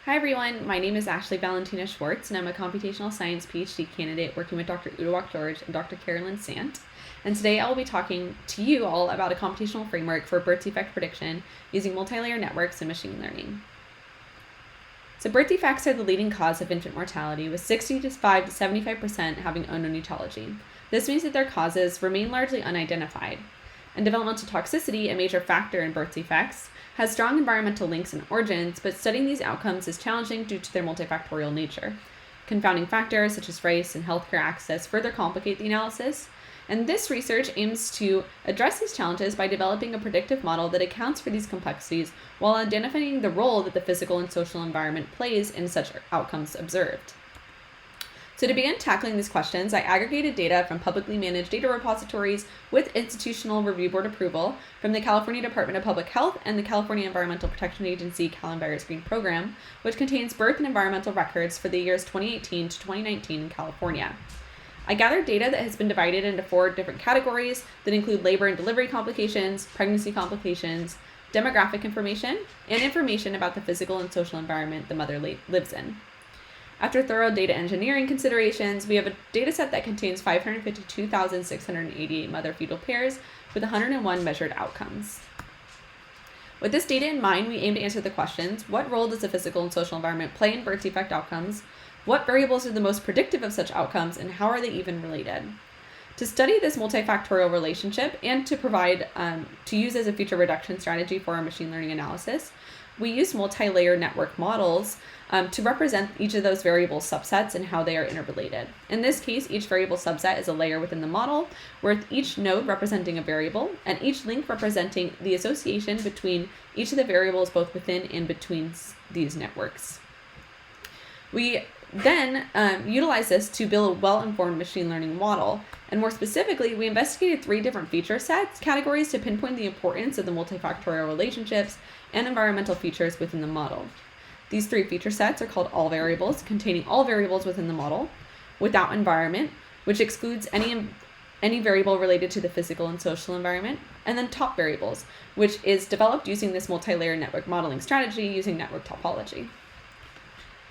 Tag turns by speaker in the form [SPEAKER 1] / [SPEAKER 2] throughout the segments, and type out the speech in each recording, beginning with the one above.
[SPEAKER 1] Hi everyone, my name is Valentina Schwartz, and I'm a computational science PhD candidate working with Dr. Udawak George and Dr. Carolyn Sant. And today I will be talking to you all about a computational framework for birth defect prediction using multilayer networks and machine learning. So birth defects are the leading cause of infant mortality, with 65 to 75% having unknown etiology. This means that their causes remain largely unidentified. And developmental toxicity, a major factor in birth defects, has strong environmental links and origins, but studying these outcomes is challenging due to their multifactorial nature. Confounding factors such as race and healthcare access further complicate the analysis, and this research aims to address these challenges by developing a predictive model that accounts for these complexities while identifying the role that the physical and social environment plays in such outcomes observed. So to begin tackling these questions, I aggregated data from publicly managed data repositories with institutional review board approval from the California Department of Public Health and the California Environmental Protection Agency Cal-Enviro Screen Program, which contains birth and environmental records for the years 2018 to 2019 in California. I gathered data that has been divided into 4 different categories that include labor and delivery complications, pregnancy complications, demographic information, and information about the physical and social environment the mother lives in. After thorough data engineering considerations, we have a dataset that contains 552,688 mother-fetal pairs with 101 measured outcomes. With this data in mind, we aim to answer the questions: what role does the physical and social environment play in birth defect outcomes? What variables are the most predictive of such outcomes, and how are they even related? To study this multifactorial relationship and to provide to use as a feature reduction strategy for our machine learning analysis, we use multi-layer network models to represent each of those variable subsets and how they are interrelated. In this case, each variable subset is a layer within the model, with each node representing a variable and each link representing the association between each of the variables both within and between these networks. We then utilize this to build a well-informed machine learning model. And more specifically, we investigated 3 different feature categories to pinpoint the importance of the multifactorial relationships and environmental features within the model. These 3 feature sets are called all variables, containing all variables within the model, without environment, which excludes any variable related to the physical and social environment, and then top variables, which is developed using this multi-layer network modeling strategy using network topology.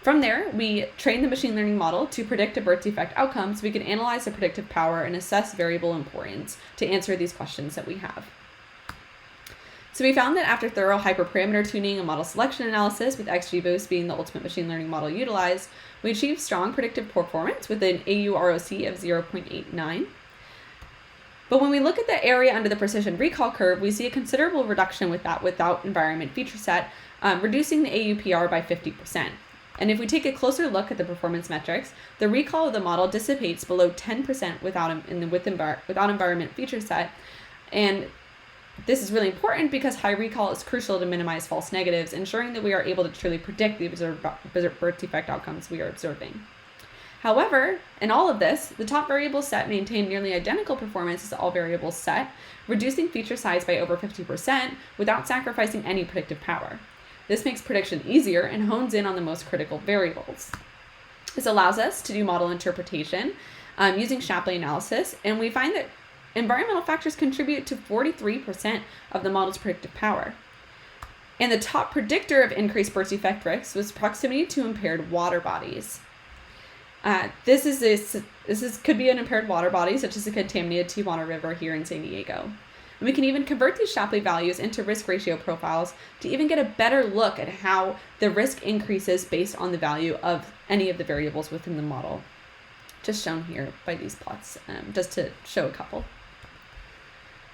[SPEAKER 1] From there, we train the machine learning model to predict a birth defect outcome so we can analyze the predictive power and assess variable importance to answer these questions that we have. So we found that after thorough hyperparameter tuning and model selection analysis, with XGBoost being the ultimate machine learning model utilized, we achieved strong predictive performance with an AUROC of 0.89. But when we look at the area under the precision recall curve, we see a considerable reduction with that without environment feature set, reducing the AUPR by 50%. And if we take a closer look at the performance metrics, the recall of the model dissipates below 10% without environment feature set. And this is really important because high recall is crucial to minimize false negatives, ensuring that we are able to truly predict the observed birth defect outcomes we are observing. However, in all of this, the top variable set maintained nearly identical performance as the all variables set, reducing feature size by over 50% without sacrificing any predictive power. This makes prediction easier and hones in on the most critical variables. This allows us to do model interpretation using Shapley analysis, and we find that environmental factors contribute to 43% of the model's predictive power. And the top predictor of increased birth defect risk was proximity to impaired water bodies. This could be an impaired water body, such as the contaminated Tijuana River here in San Diego. And we can even convert these Shapley values into risk ratio profiles to even get a better look at how the risk increases based on the value of any of the variables within the model, just shown here by these plots, just to show a couple.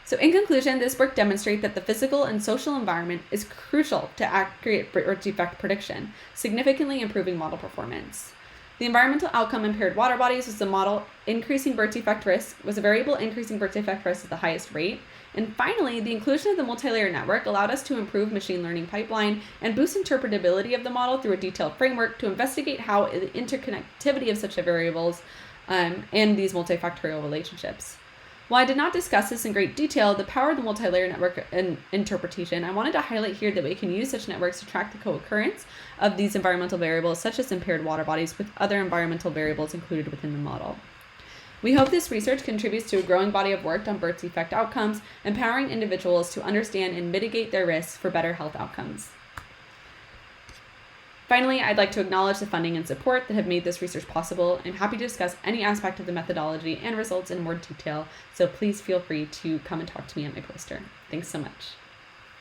[SPEAKER 1] So in conclusion, this work demonstrates that the physical and social environment is crucial to accurate birth defect prediction, significantly improving model performance. The environmental outcome impaired water bodies was the model increasing birth defect risk, was a variable increasing birth defect risk at the highest rate. And finally, the inclusion of the multi-layer network allowed us to improve machine learning pipeline and boost interpretability of the model through a detailed framework to investigate how the interconnectivity of such variables and these multifactorial relationships. While I did not discuss this in great detail, the power of the multi-layer network and interpretation, I wanted to highlight here that we can use such networks to track the co-occurrence of these environmental variables, such as impaired water bodies, with other environmental variables included within the model. We hope this research contributes to a growing body of work on birth defect outcomes, empowering individuals to understand and mitigate their risks for better health outcomes. Finally, I'd like to acknowledge the funding and support that have made this research possible. I'm happy to discuss any aspect of the methodology and results in more detail, so please feel free to come and talk to me at my poster. Thanks so much.